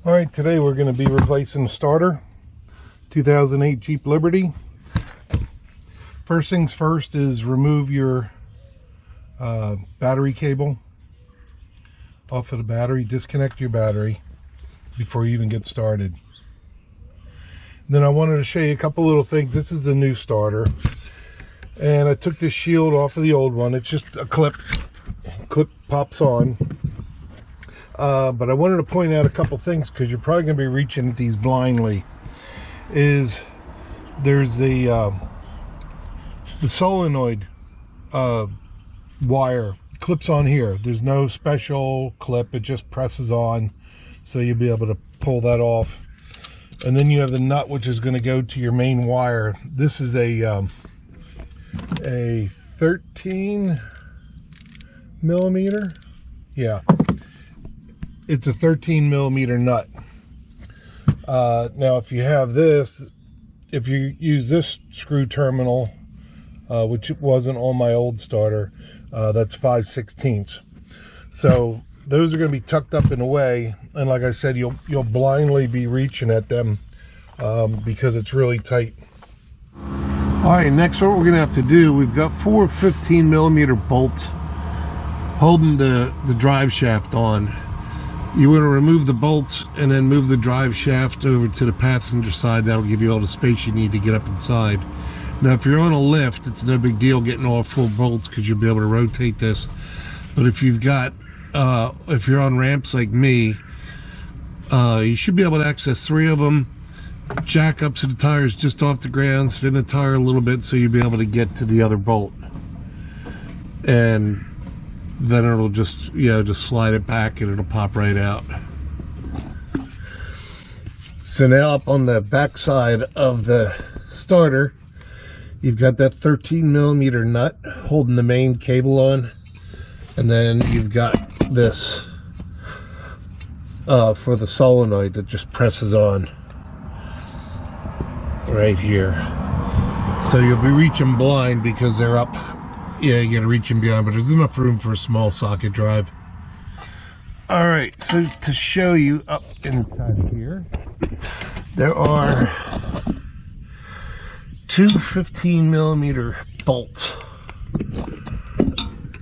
All right, today we're going to be replacing the starter, 2008 Jeep Liberty. First things first is remove your battery cable off of the battery. Disconnect your battery before you even get started. Then I wanted to show you a couple little things. This is the new starter, and I took this shield off of the old one. It's just a clip pops on. But I wanted to point out a couple things because you're probably going to be reaching at these blindly. There's the solenoid wire clips on here. There's no special clip, it just presses on, so you'll be able to pull that off. And then you have the nut, which is going to go to your main wire. This is a 13 millimeter, yeah, it's a 13 millimeter nut. Now if you have this, if you use this screw terminal, which wasn't on my old starter, that's 5/16. So those are going to be tucked up in a way, and like I said, you'll blindly be reaching at them because it's really tight. All right, next what we're going to have to do, we've got 4 15 millimeter bolts holding the drive shaft on. You want to remove the bolts and then move the drive shaft over to the passenger side. That'll give you all the space you need to get up inside. Now if you're on a lift, it's no big deal getting all full bolts because you'll be able to rotate this. But if you've got if you're on ramps like me, you should be able to access 3 of them. Jack up so the tire's just off the ground, spin the tire a little bit so you'll be able to get to the other bolt, and then it'll just, just slide it back and it'll pop right out. So now up on the back side of the starter, you've got that 13 millimeter nut holding the main cable on, and then you've got this for the solenoid that just presses on right here. So you'll be reaching blind because they're up. Yeah, you gotta reach them beyond, but there's enough room for a small socket drive. All right, so to show you up inside of here, there are 2 15 millimeter bolts.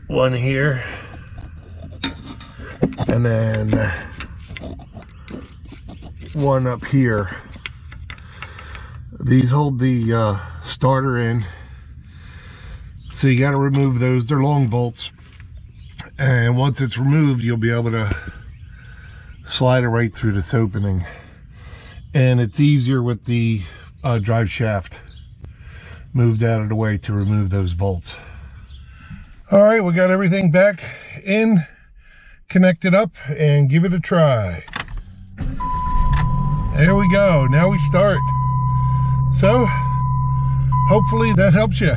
One here, and then one up here. These hold the starter in. So you got to remove those. They're long bolts, and once it's removed, you'll be able to slide it right through this opening, and it's easier with the drive shaft moved out of the way to remove those bolts. All right, we got everything back in, connected up, and give it a try. There we go. Now we start. So hopefully that helps you.